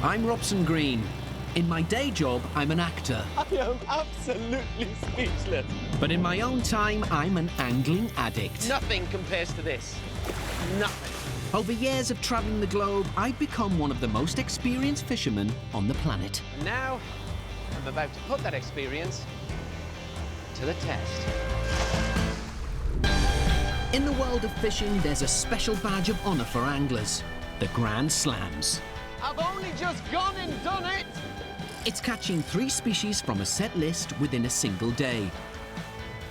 I'm Robson Green. In my day job, I'm an actor. I am absolutely speechless. But in my own time, I'm an angling addict. Nothing compares to this. Nothing. Over years of traveling the globe, I've become one of the most experienced fishermen on the planet. And now, I'm about to put that experience to the test. In the world of fishing, there's a special badge of honor for anglers, the Grand Slams. I've only just gone and done it! It's catching 3 species from a set list within a single day.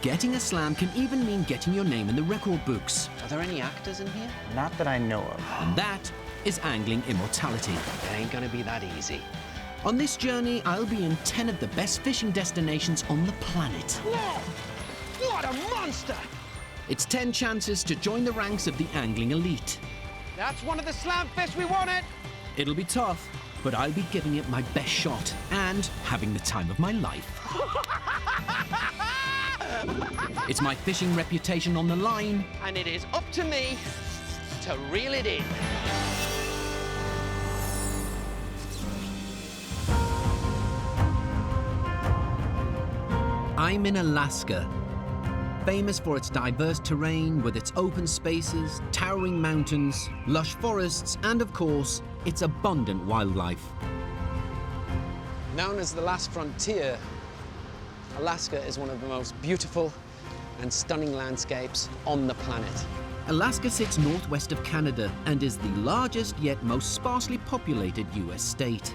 Getting a slam can even mean getting your name in the record books. Are there any actors in here? Not that I know of. And that is angling immortality. It ain't gonna be that easy. On this journey, I'll be in 10 of the best fishing destinations on the planet. Whoa! What a monster! It's 10 chances to join the ranks of the angling elite. That's one of the slam fish we wanted! It'll be tough, but I'll be giving it my best shot and having the time of my life. It's my fishing reputation on the line. And it is up to me to reel it in. I'm in Alaska, famous for its diverse terrain with its open spaces, towering mountains, lush forests, and of course, its abundant wildlife. Known as the last frontier, Alaska is one of the most beautiful and stunning landscapes on the planet. Alaska sits northwest of Canada and is the largest yet most sparsely populated US state.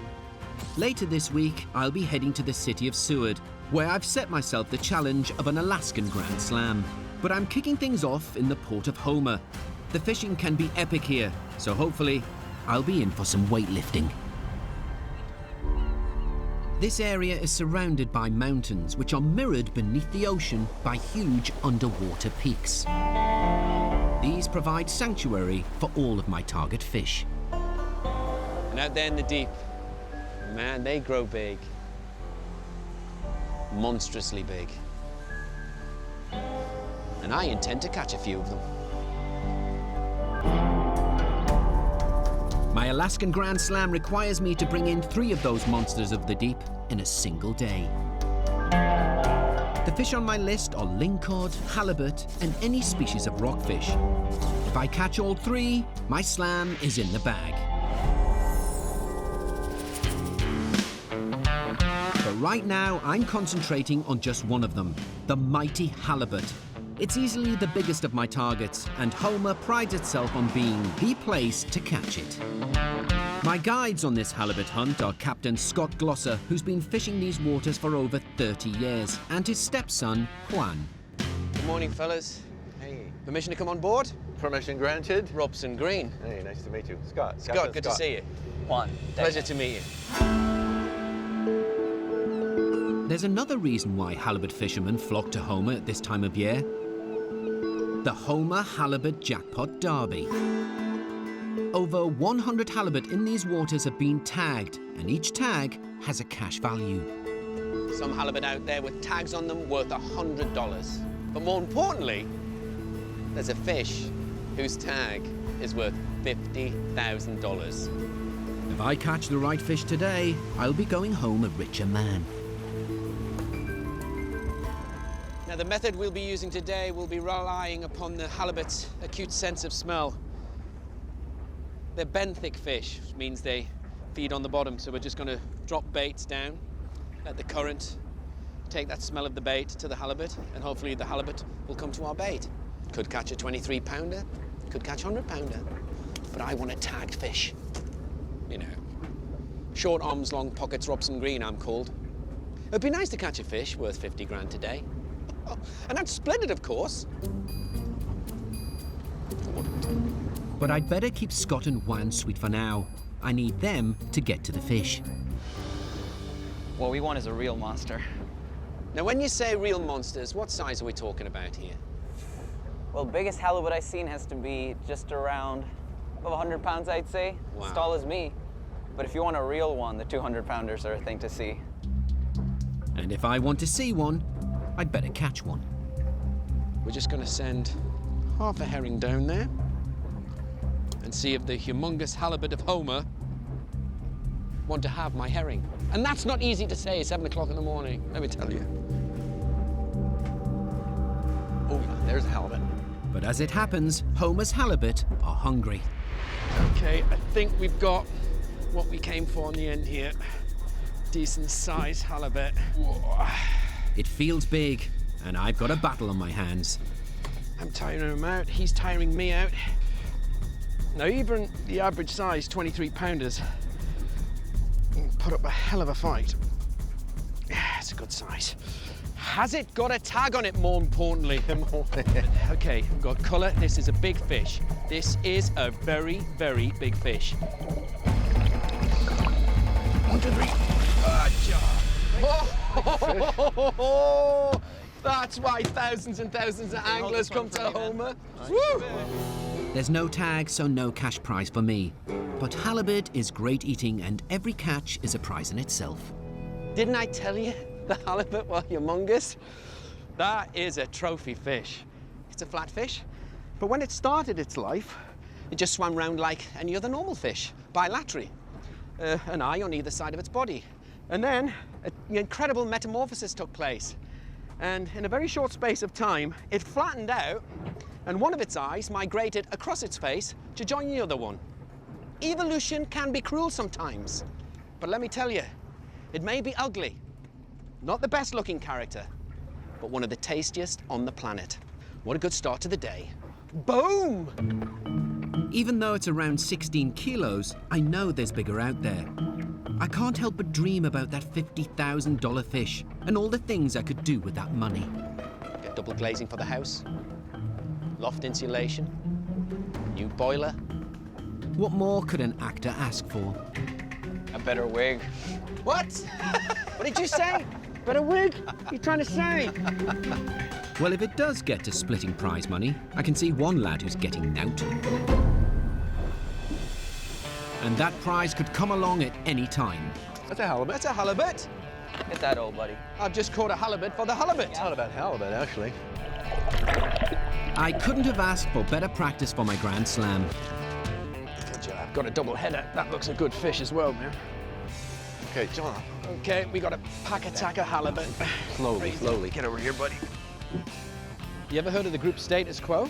Later this week, I'll be heading to the city of Seward, where I've set myself the challenge of an Alaskan Grand Slam. But I'm kicking things off in the port of Homer. The fishing can be epic here, so hopefully I'll be in for some weightlifting. This area is surrounded by mountains which are mirrored beneath the ocean by huge underwater peaks. These provide sanctuary for all of my target fish. And out there in the deep, man, they grow big. Monstrously big. And I intend to catch a few of them. My Alaskan Grand Slam requires me to bring in 3 of those monsters of the deep in a single day. The fish on my list are lingcod, halibut, and any species of rockfish. If I catch all 3, my slam is in the bag. But right now, I'm concentrating on just one of them, the mighty halibut. It's easily the biggest of my targets, and Homer prides itself on being the place to catch it. My guides on this halibut hunt are Captain Scott Glosser, who's been fishing these waters for over 30 years, and his stepson, Juan. Good morning, fellas. Hey. Permission to come on board? Permission granted. Robson Green. Hey, nice to meet you. Scott. Scott, good to see you. Juan. Pleasure to meet you. There's another reason why halibut fishermen flock to Homer at this time of year. The Homer Halibut Jackpot Derby. Over 100 halibut in these waters have been tagged, and each tag has a cash value. Some halibut out there with tags on them worth $100. But more importantly, there's a fish whose tag is worth $50,000. If I catch the right fish today, I'll be going home a richer man. Now, the method we'll be using today will be relying upon the halibut's acute sense of smell. They're benthic fish, which means they feed on the bottom, so we're just going to drop baits down, let the current take that smell of the bait to the halibut, and hopefully the halibut will come to our bait. Could catch a 23-pounder, could catch a 100-pounder, but I want a tagged fish. You know, short arms, long pockets, Robson Green, I'm called. It'd be nice to catch a fish worth 50 grand today. Oh, and that's splendid, of course. But I'd better keep Scott and Juan sweet for now. I need them to get to the fish. What we want is a real monster. Now, when you say real monsters, what size are we talking about here? Well, biggest halibut I've seen has to be just around above 100 pounds, I'd say. Wow. As tall as me. But if you want a real one, the 200-pounders are a thing to see. And if I want to see one, I'd better catch one. We're just going to send half a herring down there and see if the humongous halibut of Homer want to have my herring. And that's not easy to say at 7 o'clock in the morning, let me tell you. Oh, there's a halibut. But as it happens, Homer's halibut are hungry. Okay, I think we've got what we came for in the end here. Decent sized halibut. Whoa. It feels big, and I've got a battle on my hands. I'm tiring him out, he's tiring me out. Now even the average size 23 pounders put up a hell of a fight. Yeah, it's a good size. Has it got a tag on it, more importantly? Okay, we've got colour. This is a big fish. This is a very, very big fish. 1, 2, 3. Oh, that's why thousands and thousands of anglers come to Homer. Woo! There's no tag, so no cash prize for me. But halibut is great eating, and every catch is a prize in itself. Didn't I tell you the halibut were humongous? That is a trophy fish. It's a flat fish, but when it started its life, it just swam around like any other normal fish, bilaterally. An eye on either side of its body. And then an incredible metamorphosis took place. And in a very short space of time, it flattened out, and one of its eyes migrated across its face to join the other one. Evolution can be cruel sometimes, but let me tell you, it may be ugly, not the best looking character, but one of the tastiest on the planet. What a good start to the day. Boom! Even though it's around 16 kilos, I know there's bigger out there. I can't help but dream about that $50,000 fish and all the things I could do with that money. Get double glazing for the house, loft insulation, new boiler. What more could an actor ask for? A better wig. What? What did you say? Better wig? What are you trying to say? Well, if it does get to splitting prize money, I can see one lad who's getting nout. And that prize could come along at any time. That's a halibut. That's a halibut. Get that, old buddy. I've just caught a halibut for the halibut. It's not about halibut, actually. I couldn't have asked for better practice for my Grand Slam. Good job. Got a double header. That looks a good fish as well, man. Okay, John. Okay, we got a pack-attacker halibut. Slowly, slowly. Get over here, buddy. You ever heard of the group Status Quo?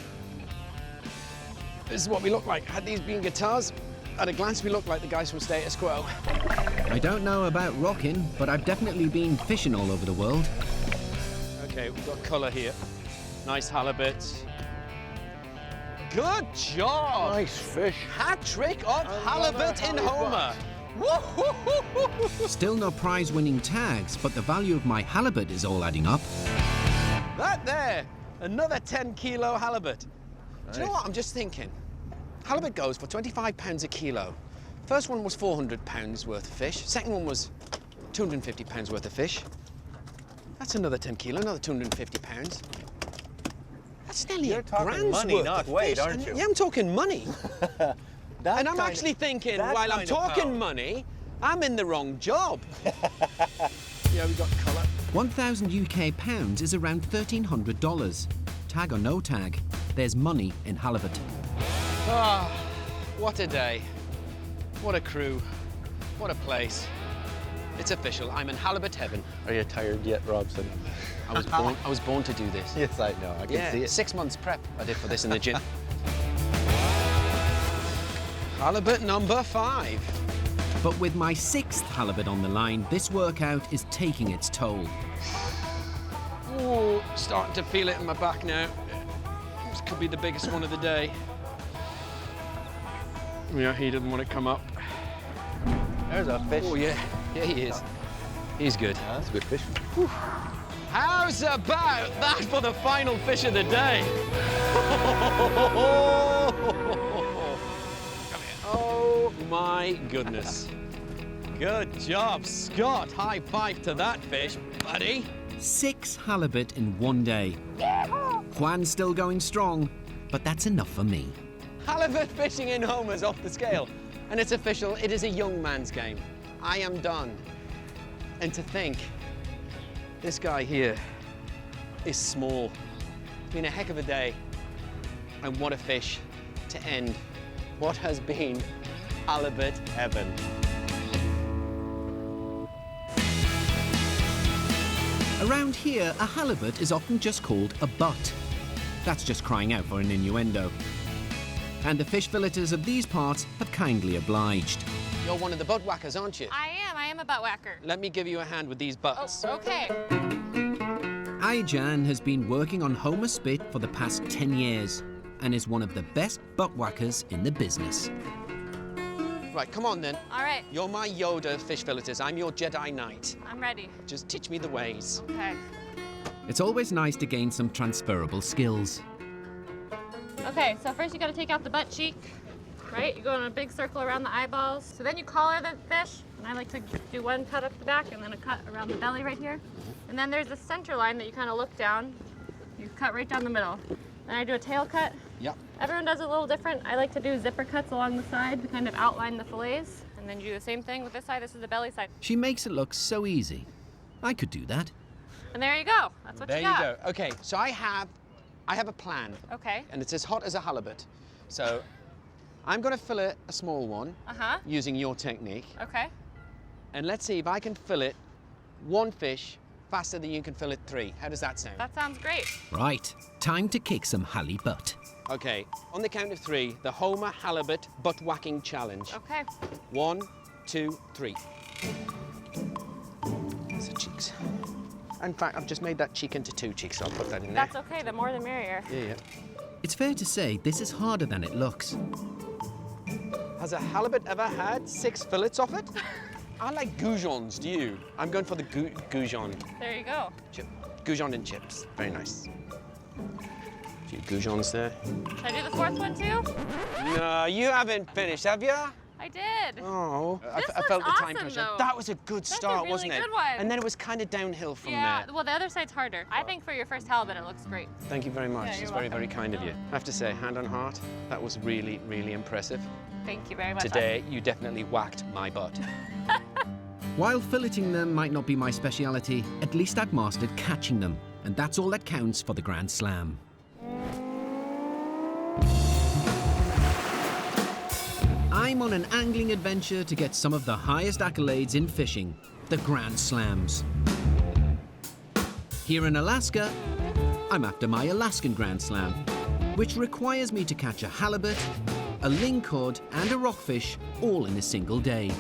This is what we look like. Had these been guitars, at a glance we look like the guys from Status Quo. I don't know about rocking, but I've definitely been fishing all over the world. Okay, we've got colour here. Nice halibut. Good job! Nice fish. Hat trick of halibut in Homer. Woo-hoo-hoo-hoo-hoo. Still no prize-winning tags, but the value of my halibut is all adding up. That there, another 10-kilo halibut. Do you know what I'm just thinking? Halibut goes for £25 a kilo. First one was £400 worth of fish. Second one was £250 worth of fish. That's another 10 kilo, another £250. That's nearly You're a talking grand's money, worth not of weight, fish. aren't you? Yeah, I'm talking money. And I'm actually thinking, that while I'm kind of talking pound. money, I'm in the wrong job. Yeah, we got colour. 1,000 UK pounds is around $1,300. Tag or no tag, there's money in halibut. Ah, what a day. What a crew. What a place. It's official. I'm in halibut heaven. Are you tired yet, Robson? I was born to do this. Yes, I know. I can see it. 6 months prep I did for this in the gym. Halibut number 5. But with my 6th halibut on the line, this workout is taking its toll. Ooh, starting to feel it in my back now. This could be the biggest one of the day. Yeah, he didn't want to come up. There's a fish. Oh, yeah. Yeah, he is. He's good. Yeah, that's a good fish. How's about that for the final fish of the day? Oh my goodness. Good job, Scott. High five to that fish, buddy. 6 halibut in one day. Juan's still going strong, but that's enough for me. Halibut fishing in Homer's off the scale. And it's official, it is a young man's game. I am done. And to think, this guy here is small. It's been a heck of a day. And what a fish to end what has been halibut heaven. Around here, a halibut is often just called a butt. That's just crying out for an innuendo. And the fish filleters of these parts have kindly obliged. You're one of the butt whackers, aren't you? I am a butt whacker. Let me give you a hand with these butts. Oh, okay. Aijan has been working on Homer Spit for the past 10 years and is one of the best butt whackers in the business. Right, come on then. All right, You're my Yoda of fish filleters. I'm your Jedi Knight. I'm ready. Just teach me the ways. Okay. It's always nice to gain some transferable skills. Okay, so first you gotta take out the butt cheek, right? You go in a big circle around the eyeballs. So then you collar the fish, and I like to do one cut up the back and then a cut around the belly right here. And then there's a center line that you kind of look down. You cut right down the middle. Then I do a tail cut. Yep. Everyone does it a little different. I like to do zipper cuts along the side to kind of outline the fillets. And then you do the same thing with this side. This is the belly side. She makes it look so easy. I could do that. And there you go. That's what There you got. you go. Okay, so I have a plan. Okay. And it's as hot as a halibut. So I'm going to fillet a small one Uh-huh. using your technique. Okay. And let's see if I can fillet one fish faster than you can fillet 3. How does that sound? That sounds great. Right, time to kick some halibut. Okay, on the count of 3, the Homer Halibut Butt Whacking Challenge. Okay. 1, 2, 3. There's the cheeks. In fact, I've just made that cheek into 2 cheeks, so I'll put that in there. That's okay. The more the merrier. Yeah. It's fair to say this is harder than it looks. Has a halibut ever had 6 fillets off it? I like goujons, do you? I'm going for the goujon. There you go. Chip. Goujon and chips. Very nice. A few goujons there. Should I do the 4th one too? No, you haven't finished, have you? I did. Oh, This I looks felt the time awesome, pressure. though. That was a good That's a start, really wasn't it? good one. And then it was kind of downhill from Yeah, there. well, the other side's harder. I think for your first halibut, it looks great. Thank you very much. Yeah, you're It's very, very welcome. kind of you. I have to say, hand on heart, that was really, really impressive. Thank you very much. Today, you definitely whacked my butt. While filleting them might not be my speciality, at least I've mastered catching them, and that's all that counts for the Grand Slam. I'm on an angling adventure to get some of the highest accolades in fishing, the Grand Slams. Here in Alaska, I'm after my Alaskan Grand Slam, which requires me to catch a halibut, a lingcod, and a rockfish all in a single day.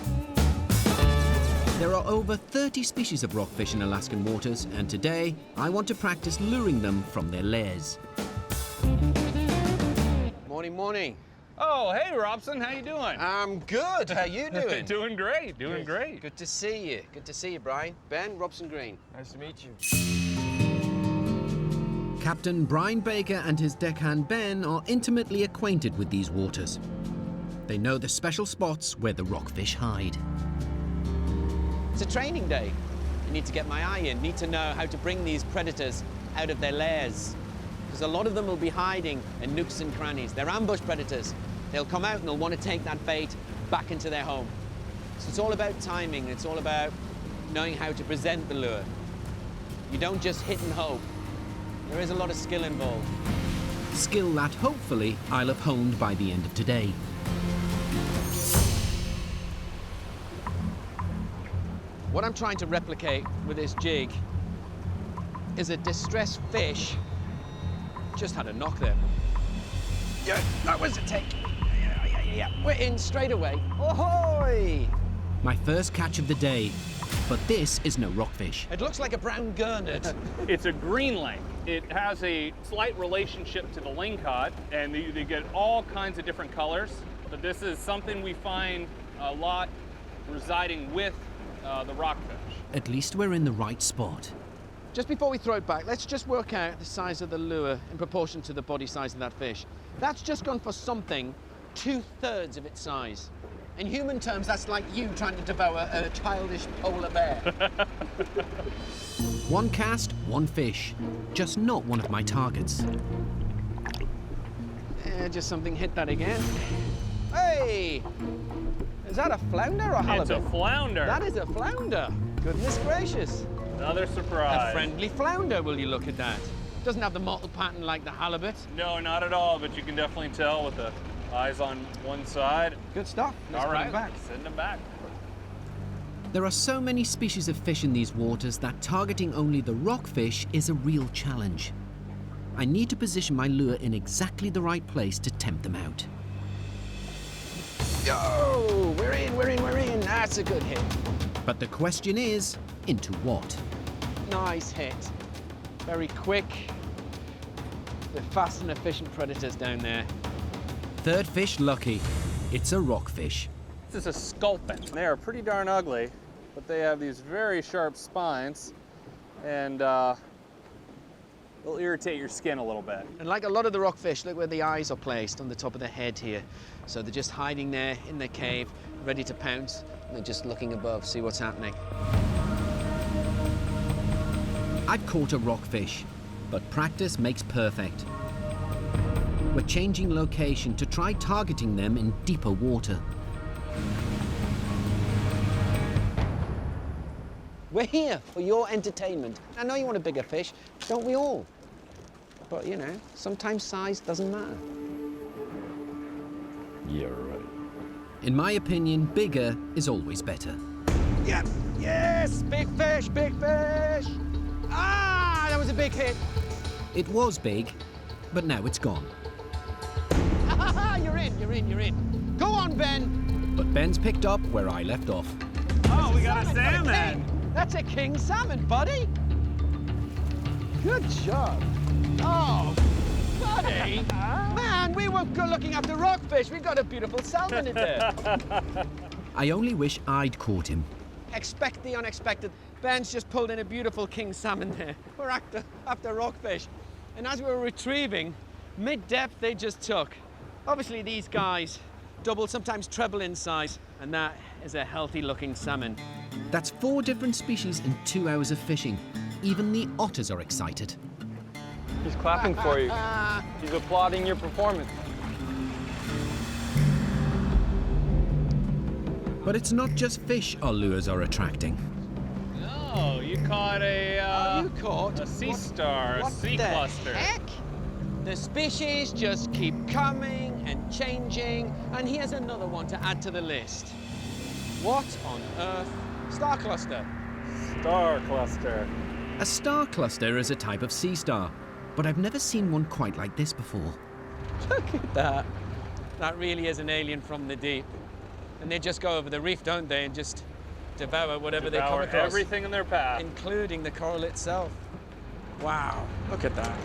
There are over 30 species of rockfish in Alaskan waters, and today I want to practice luring them from their lairs. Morning, morning. Oh, hey, Robson, how you doing? I'm good. How you doing? Doing great, doing Good. great. Good to see you. Good to see you, Brian. Ben, Robson Green. Nice to meet you. Captain Brian Baker and his deckhand Ben are intimately acquainted with these waters. They know the special spots where the rockfish hide. It's a training day. I need to get my eye in. Need to know how to bring these predators out of their lairs. Because a lot of them will be hiding in nooks and crannies. They're ambush predators. They'll come out and they'll want to take that bait back into their home. So it's all about timing. It's all about knowing how to present the lure. You don't just hit and hope. There is a lot of skill involved. Skill that hopefully I'll have honed by the end of today. What I'm trying to replicate with this jig is a distressed fish. Just had a knock there. Yeah, that was a take. Yeah. We're in straight away. Ahoy! My first catch of the day, but this is no rockfish. It looks like a brown gurnard. It's a green lake. It has a slight relationship to the lingcod, and they get all kinds of different colors. But this is something we find a lot residing with the rockfish. At least we're in the right spot. Just before we throw it back, let's just work out the size of the lure in proportion to the body size of that fish. That's just gone for something 2/3 of its size. In human terms, that's like you trying to devour a childish polar bear. One cast, one fish. Just not one of my targets. Just something hit that again. Hey! Is that a flounder or a halibut? It's a flounder. That is a flounder. Goodness gracious. Another surprise. A friendly flounder, will you look at that? Doesn't have the mottled pattern like the halibut. No, not at all, but you can definitely tell with the eyes on one side. Good stuff. Let's All bring right, it back. send them back. There are so many species of fish in these waters that targeting only the rockfish is a real challenge. I need to position my lure in exactly the right place to tempt them out. Yo, we're in, we're in, we're in. That's a good hit. But the question is, into what? Nice hit. Very quick. They're fast and efficient predators down there. Third fish lucky. It's a rockfish. This is a sculpin. They are pretty darn ugly, but they have these very sharp spines, and they'll irritate your skin a little bit. And like a lot of the rockfish, look where the eyes are placed on the top of the head here. So they're just hiding there in their cave, ready to pounce. And they're just looking above, see what's happening. I've caught a rockfish, but practice makes perfect. We're changing location to try targeting them in deeper water. We're here for your entertainment. I know you want a bigger fish, don't we all? But you know, sometimes size doesn't matter. You're right. In my opinion, bigger is always better. Yep, yes, big fish, big fish. Ah, that was a big hit. It was big, but now it's gone. You're in, you're in, you're in. Go on, Ben. But Ben's picked up where I left off. Oh, we got a salmon! King. That's a king salmon, buddy. Good job. Oh, buddy. Man, we were good looking after rockfish. We got a beautiful salmon in there. I only wish I'd caught him. Expect the unexpected. Ben's just pulled in a beautiful king salmon there. We're after rockfish. And as we were retrieving, mid-depth they just took. Obviously these guys double, sometimes treble in size, and that is a healthy looking salmon. That's 4 different species in 2 hours of fishing. Even the otters are excited. He's clapping for you. He's applauding your performance. But it's not just fish our lures are attracting. No, you caught You caught a sea star, a sea cluster. Heck? The species just keep coming and changing, and here's another one to add to the list. What on earth? Star cluster. Star cluster. A star cluster is a type of sea star, but I've never seen one quite like this before. Look at that. That really is an alien from the deep. And they just go over the reef, don't they, and just devour whatever they come across. Everything in their path. Including the coral itself. Wow, look at that.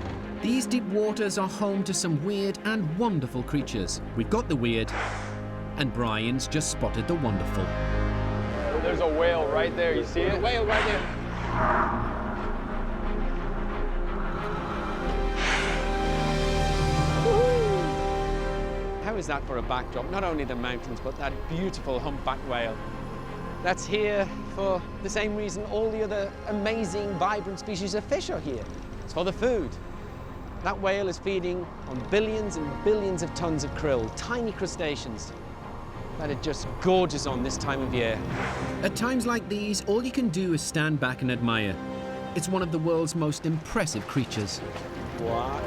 These deep waters are home to some weird and wonderful creatures. We've got the weird, and Brian's just spotted the wonderful. There's a whale right there. You see it? A whale right there. How is that for a backdrop? Not only the mountains, but that beautiful humpback whale. That's here for the same reason all the other amazing, vibrant species of fish are here. It's for the food. That whale is feeding on billions and billions of tons of krill, tiny crustaceans that it just gorges on this time of year. At times like these, all you can do is stand back and admire. It's one of the world's most impressive creatures. What?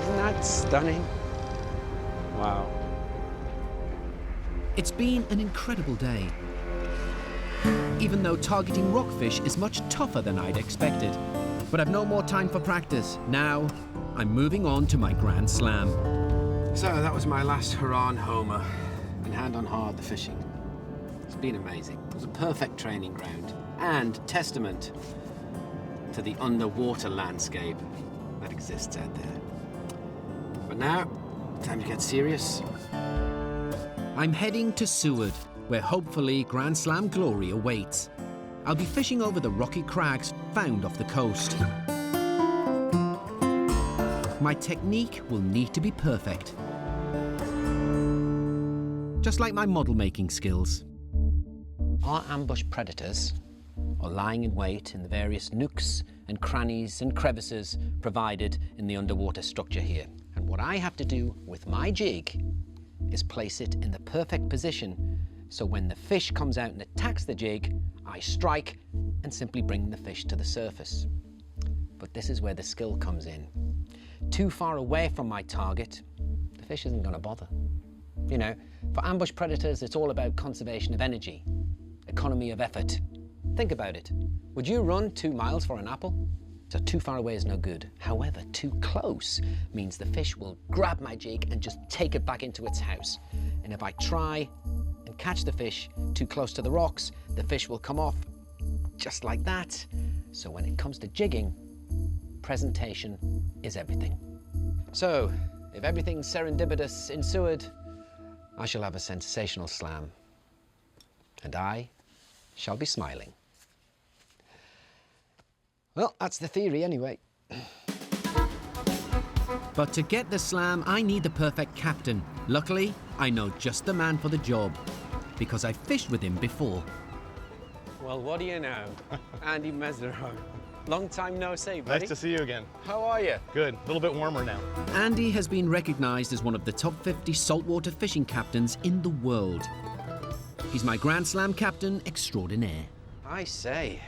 Isn't that stunning? Wow. It's been an incredible day. Even though targeting rockfish is much tougher than I'd expected. But I've no more time for practice. Now, I'm moving on to my Grand Slam. So that was my last hurrah on Homer, and hand on heart, the fishing. It's been amazing. It was a perfect training ground and testament to the underwater landscape that exists out there. But now, time to get serious. I'm heading to Seward, where hopefully Grand Slam glory awaits. I'll be fishing over the rocky crags found off the coast. My technique will need to be perfect. Just like my model-making skills. Our ambush predators are lying in wait in the various nooks and crannies and crevices provided in the underwater structure here. And what I have to do with my jig is place it in the perfect position so when the fish comes out and attacks the jig, I strike and simply bring the fish to the surface. But this is where the skill comes in. Too far away from my target, the fish isn't going to bother. You know, for ambush predators, it's all about conservation of energy. economy of effort. Think about it. Would you run 2 miles for an apple? So too far away is no good. However, too close means the fish will grab my jig and just take it back into its house. And if I try and catch the fish too close to the rocks, the fish will come off just like that. So when it comes to jigging, presentation is everything. So, if everything's serendipitous in Seward, I shall have a sensational slam. And I shall be smiling. Well, that's the theory anyway. But to get the slam, I need the perfect captain. Luckily, I know just the man for the job, because I've fished with him before. Well, what do you know? Andy Mesereau. Long time no see, buddy. Nice to see you again. How are you? Good. A little bit warmer now. Andy has been recognized as one of the top 50 saltwater fishing captains in the world. He's my Grand Slam captain extraordinaire. I say,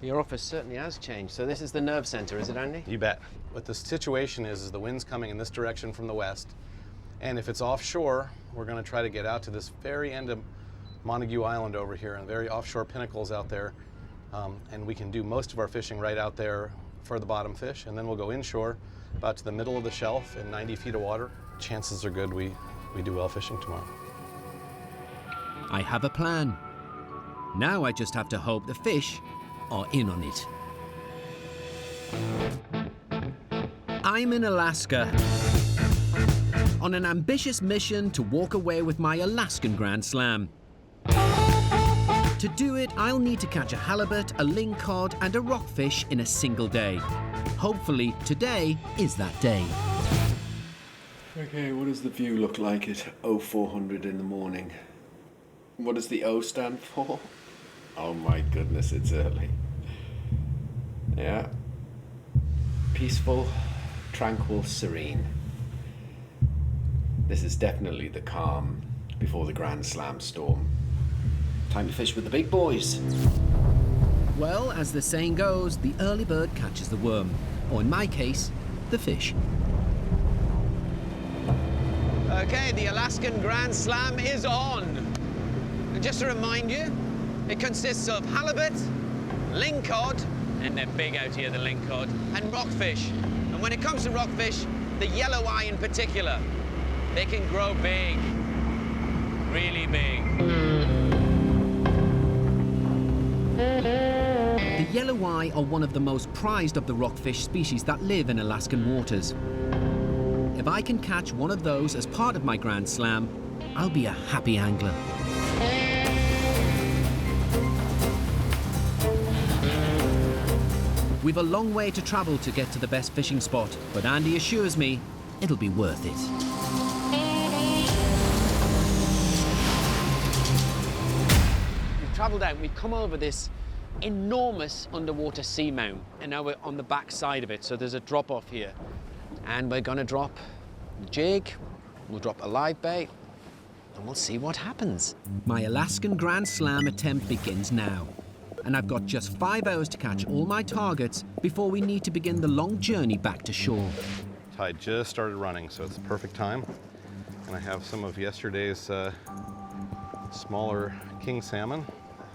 your office certainly has changed. So this is the nerve center, is it, Andy? You bet. What the situation is the wind's coming in this direction from the west. And if it's offshore, we're going to try to get out to this very end of Montague Island over here and very offshore pinnacles out there. And we can do most of our fishing right out there for the bottom fish. And then we'll go inshore about to the middle of the shelf in 90 feet of water. Chances are good we do well fishing tomorrow. I have a plan. Now I just have to hope the fish are in on it. I'm in Alaska on an ambitious mission to walk away with my Alaskan Grand Slam. To do it, I'll need to catch a halibut, a lingcod, and a rockfish in a single day. Hopefully, today is that day. Okay, what does the view look like at 0400 in the morning? What does the O stand for? Oh my goodness, it's early. Yeah. Peaceful, tranquil, serene. This is definitely the calm before the Grand Slam storm. Time to fish with the big boys. Well, as the saying goes, the early bird catches the worm. Or in my case, the fish. Okay, the Alaskan Grand Slam is on. And just to remind you, it consists of halibut, lingcod, and they're big out here, the lingcod, and rockfish. And when it comes to rockfish, the yelloweye in particular, they can grow big, really big. The yelloweye are one of the most prized of the rockfish species that live in Alaskan waters. If I can catch one of those as part of my Grand Slam, I'll be a happy angler. We've a long way to travel to get to the best fishing spot, but Andy assures me it'll be worth it. We've travelled out, we've come over this enormous underwater seamount, and now we're on the back side of it, so there's a drop off here. And we're gonna drop the jig, we'll drop a live bait, and we'll see what happens. My Alaskan Grand Slam attempt begins now. And I've got just 5 hours to catch all my targets before we need to begin the long journey back to shore. Tide just started running, so it's the perfect time. And I have some of yesterday's smaller king salmon.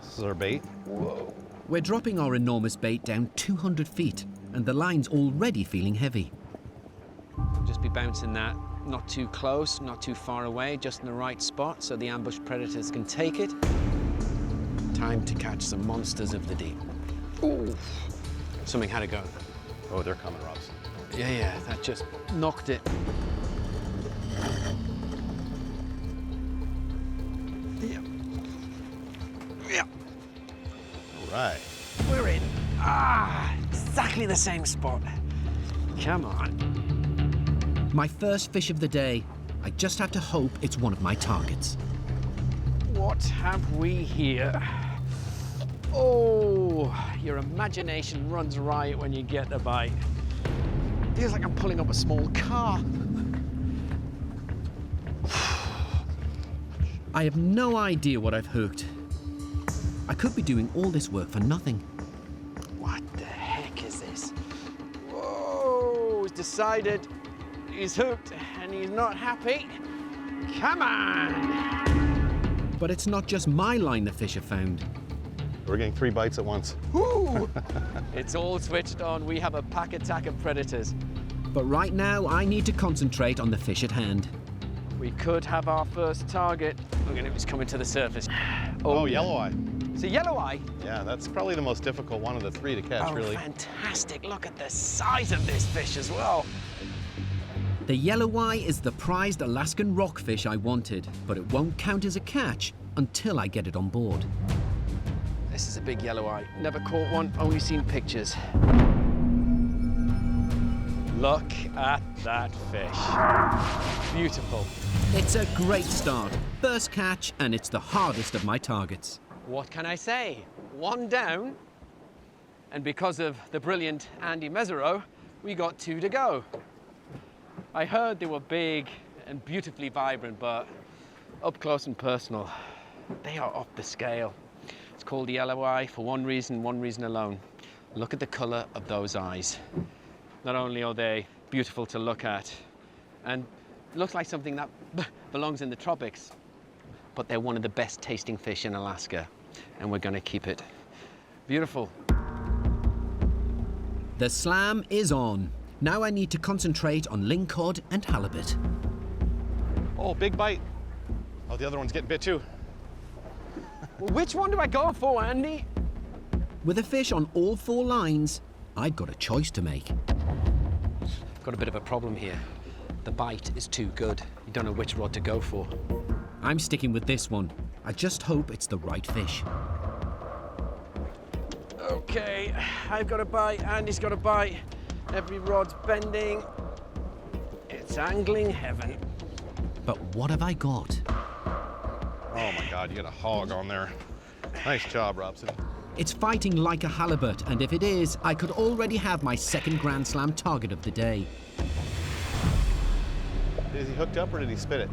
This is our bait. Whoa. We're dropping our enormous bait down 200 feet, and the line's already feeling heavy. We'll just be bouncing that not too close, not too far away, just in the right spot so the ambush predators can take it. Time to catch some monsters of the deep. Ooh, something had to go. Oh, they're coming, Robson. Yeah, that just knocked it. Yeah. All right. We're in. Exactly the same spot. Come on. My first fish of the day. I just have to hope it's one of my targets. What have we here? Oh, your imagination runs riot when you get a bite. Feels like I'm pulling up a small car. I have no idea what I've hooked. I could be doing all this work for nothing. What the heck is this? Whoa, he's decided he's hooked and he's not happy. Come on! But it's not just my line the fish have found. We're getting 3 bites at once. Woo! It's all switched on. We have a pack attack of predators. But right now, I need to concentrate on the fish at hand. We could have our first target. Look at him, he's coming to the surface. Oh, yelloweye. It's a yelloweye? Yeah, that's probably the most difficult one of the 3 to catch, really. Fantastic. Look at the size of this fish as well. The yelloweye is the prized Alaskan rockfish I wanted, but it won't count as a catch until I get it on board. This is a big yelloweye. Never caught one, only seen pictures. Look at that fish. Beautiful. It's a great start. First catch, and it's the hardest of my targets. What can I say? 1 down. And because of the brilliant Andy Mesereau, we got 2 to go. I heard they were big and beautifully vibrant, but up close and personal, they are off the scale. It's called the yelloweye for one reason alone. Look at the color of those eyes. Not only are they beautiful to look at and looks like something that belongs in the tropics, but they're one of the best tasting fish in Alaska, and we're gonna keep it. Beautiful. The slam is on. Now I need to concentrate on lingcod and halibut. Oh, big bite. Oh, the other one's getting bit too. Well, which one do I go for, Andy? With a fish on all 4 lines, I've got a choice to make. Got a bit of a problem here. The bite is too good. You don't know which rod to go for. I'm sticking with this one. I just hope it's the right fish. Okay, I've got a bite, Andy's got a bite. Every rod's bending. It's angling heaven. But what have I got? Oh my God, you got a hog on there. Nice job, Robson. It's fighting like a halibut, and if it is, I could already have my 2nd Grand Slam target of the day. Is he hooked up or did he spit it?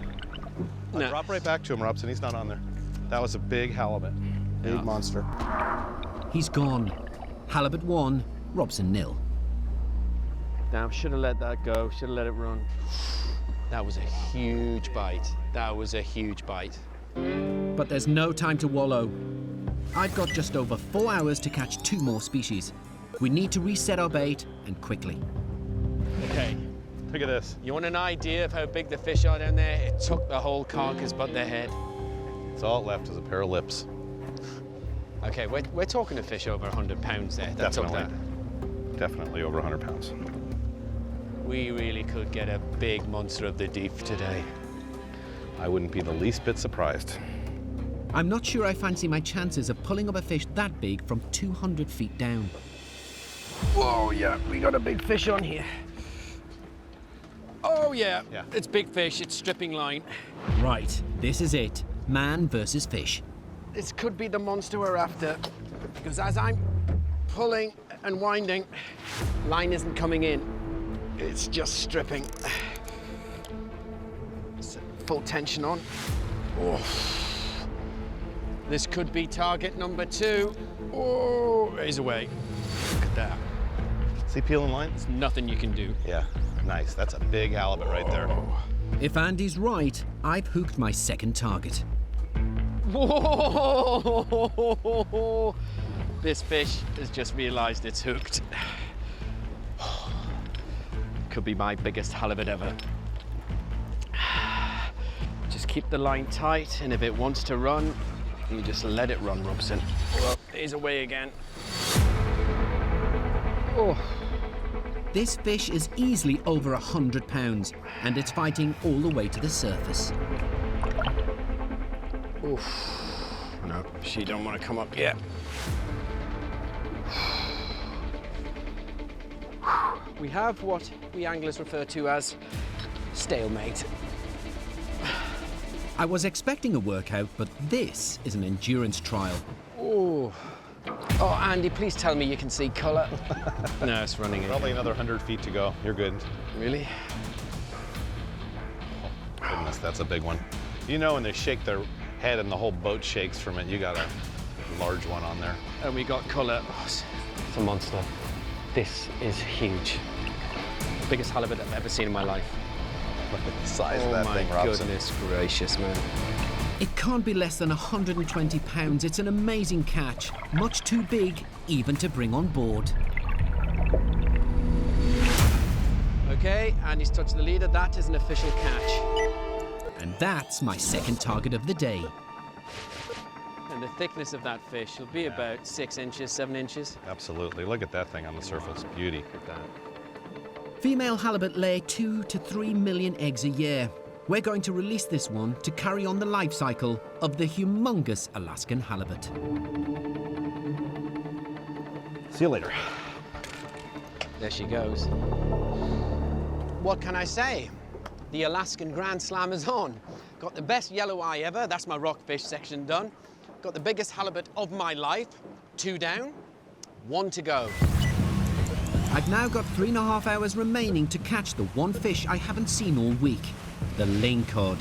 No. Drop right back to him, Robson. He's not on there. That was a big halibut. Big monster. He's gone. Halibut 1, Robson 0. Damn, should have let that go, should have let it run. That was a huge bite. That was a huge bite. But there's no time to wallow. I've got just over 4 hours to catch 2 more species. We need to reset our bait, and quickly. Okay, Look at this. you want an idea of how big the fish are down there? It took the whole carcass but their head. It's all left is a pair of lips. Okay, we're talking a fish over 100 pounds there. That took that. Definitely over 100 pounds. We really could get a big monster of the deep today. I wouldn't be the least bit surprised. I'm not sure I fancy my chances of pulling up a fish that big from 200 feet down. Whoa, yeah, we got a big fish on here. Oh yeah, Yeah. It's big fish, it's stripping line. Right, this is it. Man versus fish. This could be the monster we're after, because as I'm pulling and winding, line isn't coming in. It's just stripping. Full tension on. Oh. This could be target number 2. Oh, he's away. Look at that. Is he peeling line? There's nothing you can do. Yeah, nice. That's a big halibut right there. If Andy's right, I've hooked my 2nd target. Whoa! This fish has just realized it's hooked. Could be my biggest halibut ever. Just keep the line tight, and if it wants to run, you just let it run, Robson. Well, he's away again. Oh. This fish is easily over 100 pounds, and it's fighting all the way to the surface. Oof. No, she don't want to come up yet. We have what we anglers refer to as stalemate. I was expecting a workout, but this is an endurance trial. Oh. Oh, Andy, please tell me you can see colour. No, it's running in. Probably another 100 feet to go. You're good. Really? Goodness, that's a big one. You know when they shake their head and the whole boat shakes from it, you got a large one on there. And we got colour. Oh, it's a monster. This is huge. The biggest halibut I've ever seen in my life. Look at the size of Oh that my thing, Robson. goodness gracious, man. It can't be less than 120 pounds. It's an amazing catch, much too big even to bring on board. Okay, and he's touched the leader. That is an official catch. And that's my second target of the day. And the thickness of that fish will be about 6 inches, 7 inches. Absolutely. Look at that thing on the surface. Beauty. Look at that. Female halibut lay 2 to 3 million eggs a year. We're going to release this one to carry on the life cycle of the humongous Alaskan halibut. See you later. There she goes. What can I say? The Alaskan Grand Slam is on. Got the best yelloweye ever. That's my rockfish section done. Got the biggest halibut of my life. 2 down, 1 to go. I've now got 3.5 hours remaining to catch the one fish I haven't seen all week, the lingcod.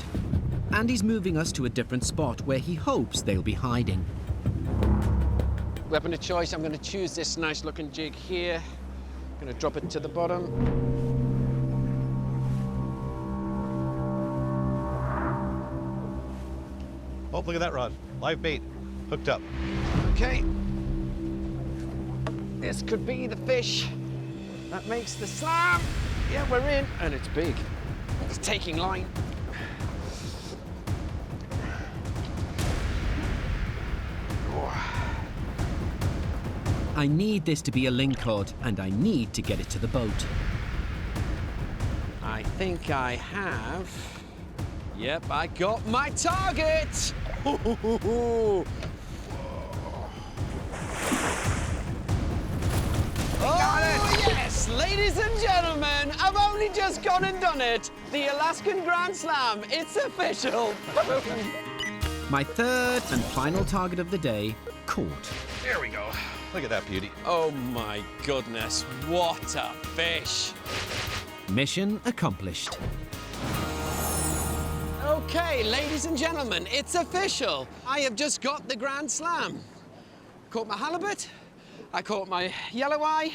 Andy's moving us to a different spot where he hopes they'll be hiding. Weapon of choice, I'm going to choose this nice looking jig here. I'm going to drop it to the bottom. Oh, look at that rod. Live bait. Hooked up. Okay. This could be the fish that makes the slam. Yeah, we're in. And it's big. It's taking line. I need this to be a lingcod, and I need to get it to the boat. I think I have. Yep, I got my target. Oh, yes, ladies and gentlemen, I've only just gone and done it. The Alaskan Grand Slam, it's official. My third and final target of the day, caught. There we go. Look at that beauty. Oh my goodness, what a fish. Mission accomplished. Okay, ladies and gentlemen, it's official. I have just got the Grand Slam. Caught my halibut, I caught my yelloweye,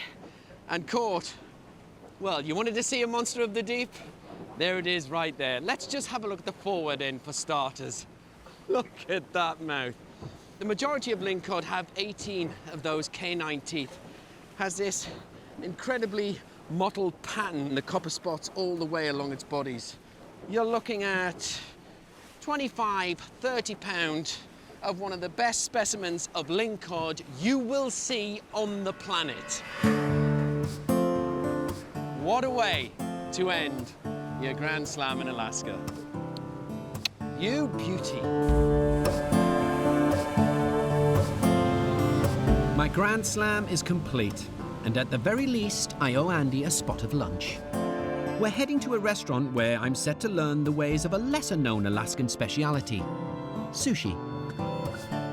and caught, well, you wanted to see a monster of the deep? There it is right there. Let's just have a look at the forward end for starters. Look at that mouth. The majority of lingcod have 18 of those canine teeth. Has this incredibly mottled pattern, the copper spots all the way along its bodies. You're looking at 25, 30 pound of one of the best specimens of lingcod you will see on the planet. What a way to end your Grand Slam in Alaska. You beauty. My Grand Slam is complete, and at the very least, I owe Andy a spot of lunch. We're heading to a restaurant where I'm set to learn the ways of a lesser-known Alaskan speciality, sushi.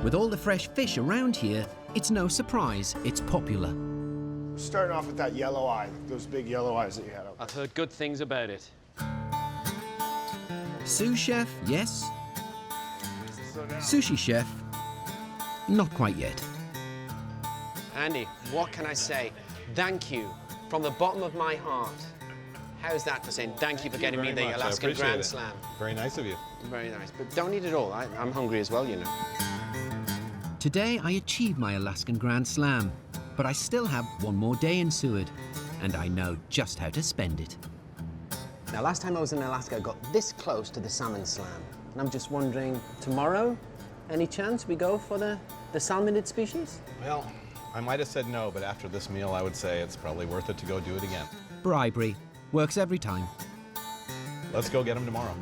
With all the fresh fish around here, it's no surprise it's popular. Starting off with that yelloweye, those big yellow eyes that you had out there. I've heard good things about it. Sous chef, yes. Sushi chef, not quite yet. Andy, what can I say? Thank you from the bottom of my heart. How's that for saying thank you for getting me the Alaskan Grand Slam? Very nice of you. Very nice, but don't eat it all. I'm hungry as well, you know. Today I achieved my Alaskan Grand Slam, but I still have one more day in Seward, and I know just how to spend it. Now, last time I was in Alaska, I got this close to the Salmon Slam. And I'm just wondering, tomorrow, any chance we go for the salmonid species? Well, I might have said no, but after this meal, I would say it's probably worth it to go do it again. Bribery. Works every time. Let's go get him tomorrow.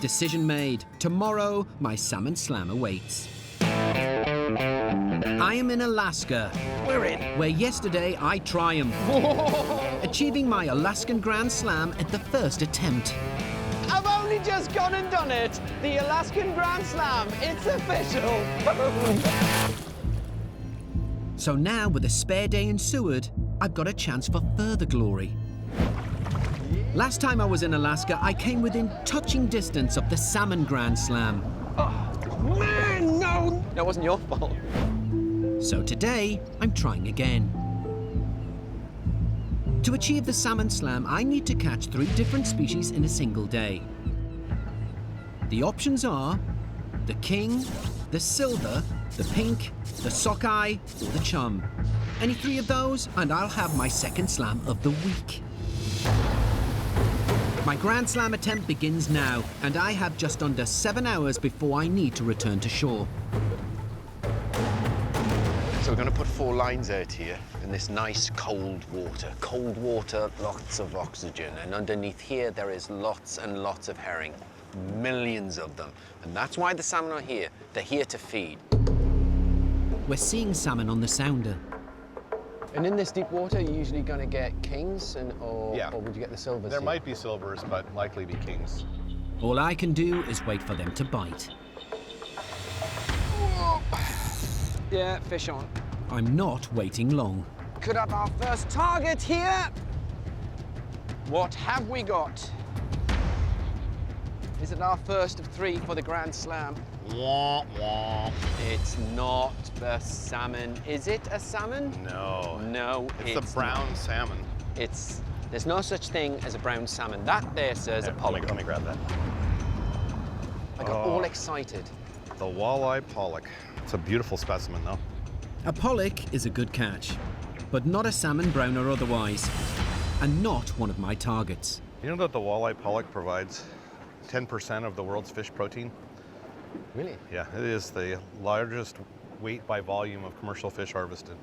Decision made. Tomorrow, my Salmon Slam awaits. I am in Alaska. We're in. Where yesterday I triumphed, achieving my Alaskan Grand Slam at the first attempt. I've only just gone and done it. The Alaskan Grand Slam. It's official. So now, with a spare day in Seward, I've got a chance for further glory. Last time I was in Alaska, I came within touching distance of the Salmon Grand Slam. Oh, man, no. That wasn't your fault. So today, I'm trying again. To achieve the Salmon Slam, I need to catch 3 different species in a single day. The options are The king, the silver, the pink, the sockeye, or the chum. Any three of those, and I'll have my second slam of the week. My Grand Slam attempt begins now, and I have just under 7 hours before I need to return to shore. So we're going to put 4 lines out here in this nice cold water. Cold water, lots of oxygen. And underneath here, there is lots and lots of herring. Millions of them. And that's why the salmon are here. They're here to feed. We're seeing salmon on the sounder. And in this deep water, you're usually going to get kings, or would you get the silvers? There might be silvers, but likely be kings. All I can do is wait for them to bite. Yeah, fish on. I'm not waiting long. Could have our first target here. What have we got? Is it our first of 3 for the Grand Slam? Wah, wah. It's not a salmon. Is it a salmon? No. No, It's the brown not. salmon. There's no such thing as a brown salmon. That there says a pollock. Let me grab that. I got all excited. The walleye pollock. It's a beautiful specimen, though. A pollock is a good catch, but not a salmon, brown or otherwise, and not one of my targets. You know that the walleye pollock provides 10% of the world's fish protein? Really? Yeah, it is the largest weight by volume of commercial fish harvested.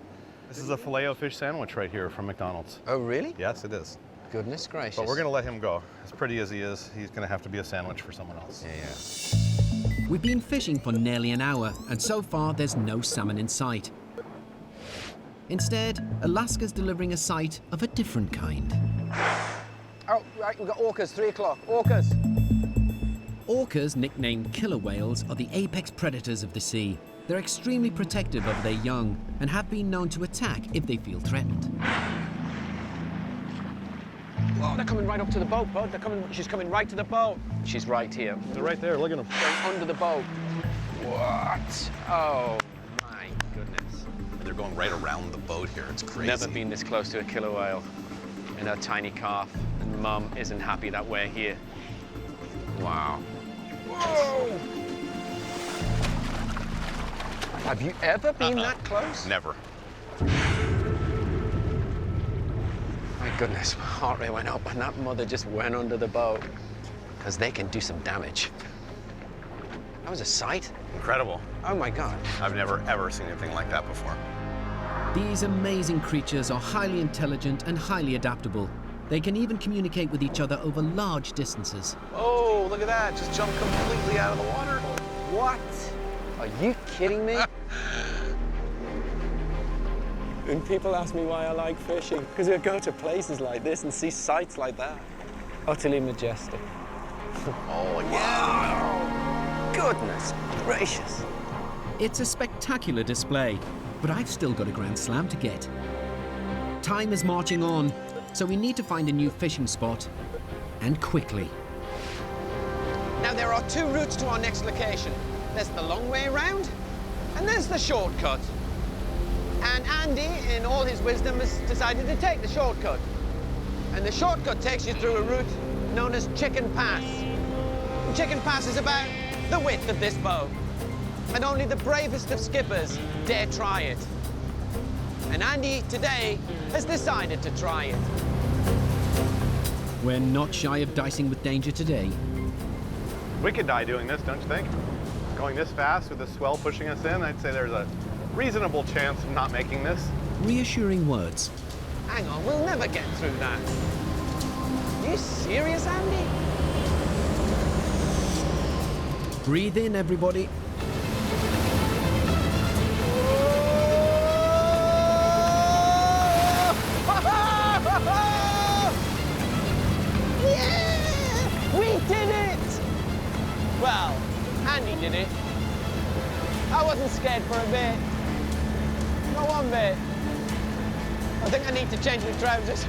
This is a filet-o-fish sandwich right here from McDonald's. Oh, really? Yes, it is. Goodness gracious. But we're going to let him go. As pretty as he is, he's going to have to be a sandwich for someone else. Yeah. We've been fishing for nearly an hour, and so far there's no salmon in sight. Instead, Alaska's delivering a sight of a different kind. Oh, right, we've got orcas, 3 o'clock. Orcas. Orcas, nicknamed killer whales, are the apex predators of the sea. They're extremely protective of their young and have been known to attack if they feel threatened. Oh, they're coming right up to the boat, bud. She's coming right to the boat. She's right here. They're right there, look at them. Going under the boat. What? Oh, my goodness. And they're going right around the boat here. It's crazy. Never been this close to a killer whale. And her tiny calf. And Mum isn't happy that we're here. Wow. Whoa! Have you ever been that close? Never. My goodness, my heart rate went up and that mother just went under the boat. Because they can do some damage. That was a sight. Incredible. Oh my God. I've never, ever seen anything like that before. These amazing creatures are highly intelligent and highly adaptable. They can even communicate with each other over large distances. Oh, look at that. Just jumped completely out of the water. What? Are you kidding me? And people ask me why I like fishing, because I go to places like this and see sights like that. Utterly majestic. Oh, yeah. Goodness gracious. It's a spectacular display, but I've still got a Grand Slam to get. Time is marching on, so we need to find a new fishing spot, and quickly. Now, there are 2 routes to our next location. There's the long way around, and there's the shortcut. And Andy, in all his wisdom, has decided to take the shortcut. And the shortcut takes you through a route known as Chicken Pass. And Chicken Pass is about the width of this boat. And only the bravest of skippers dare try it. And Andy, today, has decided to try it. We're not shy of dicing with danger today. We could die doing this, don't you think? Going this fast with the swell pushing us in, I'd say there's a reasonable chance of not making this. Reassuring words. Hang on, we'll never get through that. Are you serious, Andy? Breathe in, everybody. Yeah! We did it! Well, Andy did it. I wasn't scared for a bit. Not one bit. I think I need to change my trousers.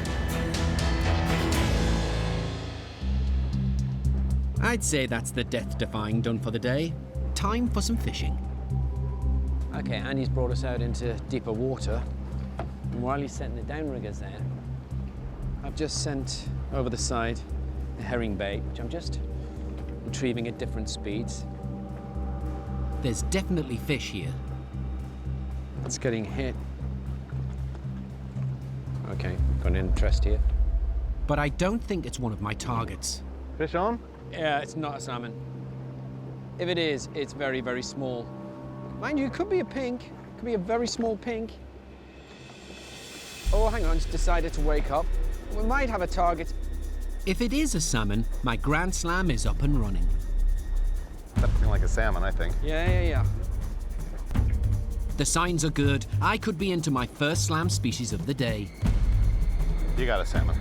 I'd say that's the death-defying done for the day. Time for some fishing. Okay, Andy's brought us out into deeper water. And while he's setting the downriggers there, I've just sent over the side a herring bait, which I'm just retrieving at different speeds. there's definitely fish here. It's getting hit. Okay, got an interest here. But I don't think it's one of my targets. Fish on? Yeah, it's not a salmon. If it is, it's very, very small. Mind you, it could be a pink. It could be a very small pink. Oh, hang on, just decided to wake up. We might have a target. If it is a salmon, my Grand Slam is up and running. Something like a salmon, I think. Yeah. The signs are good. I could be into my first slam species of the day. You got a salmon.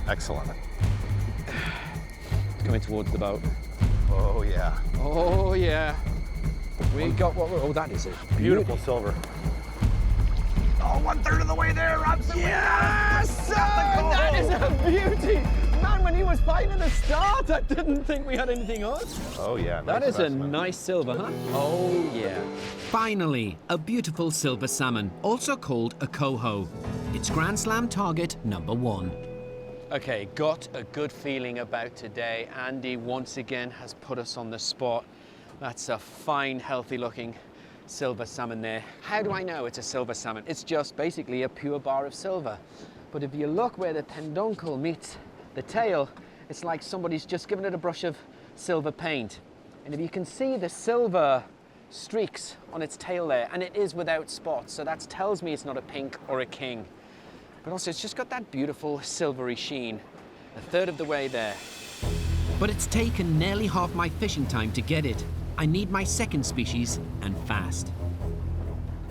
Excellent. Coming towards the boat. Oh, yeah. Oh, yeah. We got what we're... Oh, that is it. Beautiful silver. Oh, 1/3 of the way there, Robson. Yes! That is a beauty! Man, when he was fighting at the start, I didn't think we had anything on. Oh, yeah. That nice is specimen. a nice silver, huh? Oh, yeah. Finally, a beautiful silver salmon, also called a coho. It's Grand Slam target number 1. Okay, got a good feeling about today. Andy once again has put us on the spot. That's a fine, healthy-looking silver salmon there. How do I know it's a silver salmon? It's just basically a pure bar of silver. But if you look where the penduncle meets the tail, it's like somebody's just given it a brush of silver paint. And if you can see the silver streaks on its tail there, and it is without spots, so that tells me it's not a pink or a king. But also it's just got that beautiful silvery sheen. 1/3 of the way there. But it's taken nearly half my fishing time to get it. I need my second species, and fast.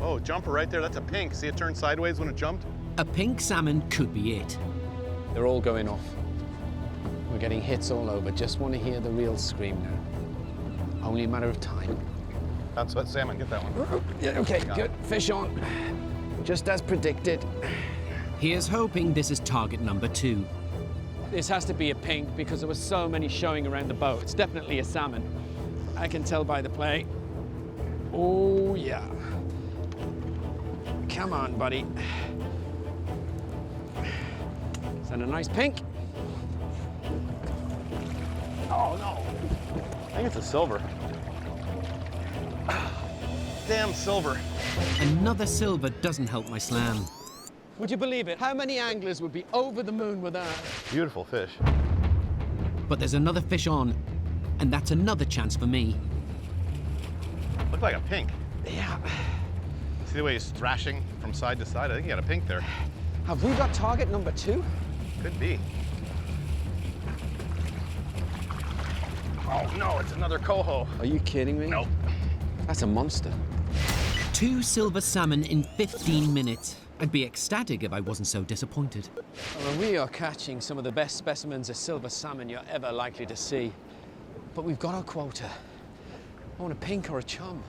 Oh, jumper right there. That's a pink. See it turn sideways when it jumped? A pink salmon could be it. They're all going off. We're getting hits all over. Just want to hear the real scream now. Only a matter of time. That's what salmon. Get that one. Yeah, okay, good. Fish on. Just as predicted. Here's hoping this is target number 2. This has to be a pink because there were so many showing around the boat. It's definitely a salmon. I can tell by the play. Oh, yeah. Come on, buddy. Is that a nice pink? Oh, no. I think it's a silver. Damn silver. Another silver doesn't help my slam. Would you believe it? How many anglers would be over the moon with that? Beautiful fish. But there's another fish on, and that's another chance for me. Looked like a pink. Yeah. See the way he's thrashing from side to side? I think he got a pink there. Have we got target number 2? Could be. Oh, no, it's another coho. Are you kidding me? Nope. That's a monster. 2 silver salmon in 15 minutes. I'd be ecstatic if I wasn't so disappointed. Well, we are catching some of the best specimens of silver salmon you're ever likely to see. But we've got our quota. I want a pink or a chum.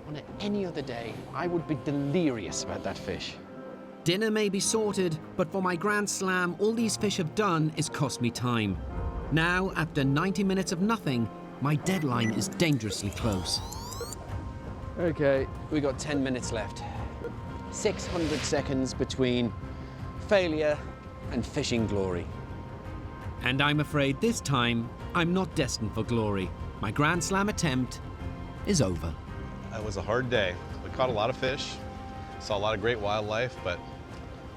On any other day, I would be delirious about that fish. Dinner may be sorted, but for my Grand Slam, all these fish have done is cost me time. Now, after 90 minutes of nothing, my deadline is dangerously close. Okay, we got 10 minutes left. 600 seconds between failure and fishing glory. And I'm afraid this time, I'm not destined for glory. My Grand Slam attempt is over. It was a hard day. We caught a lot of fish, saw a lot of great wildlife, but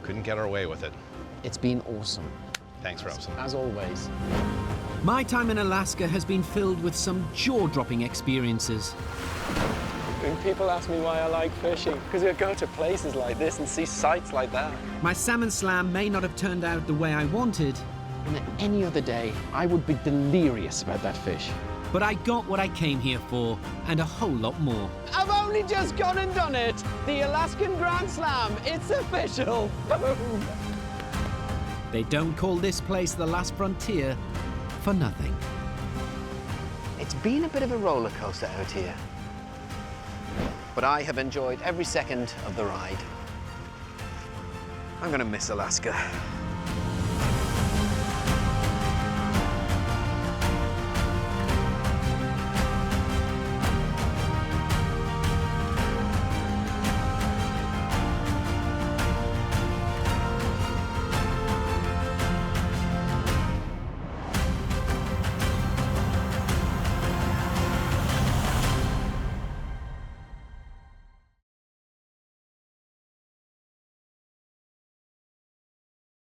couldn't get our way with it. It's been awesome. Thanks, Robson. As always. My time in Alaska has been filled with some jaw-dropping experiences. When people ask me why I like fishing, because I go to places like this and see sights like that. My salmon slam may not have turned out the way I wanted, And any other day, I would be delirious about that fish. but I got what I came here for, and a whole lot more. I've only just gone and done it. The Alaskan Grand Slam. It's official. Boom. They don't call this place the last frontier for nothing. It's been a bit of a roller coaster out here, but I have enjoyed every second of the ride. I'm gonna miss Alaska.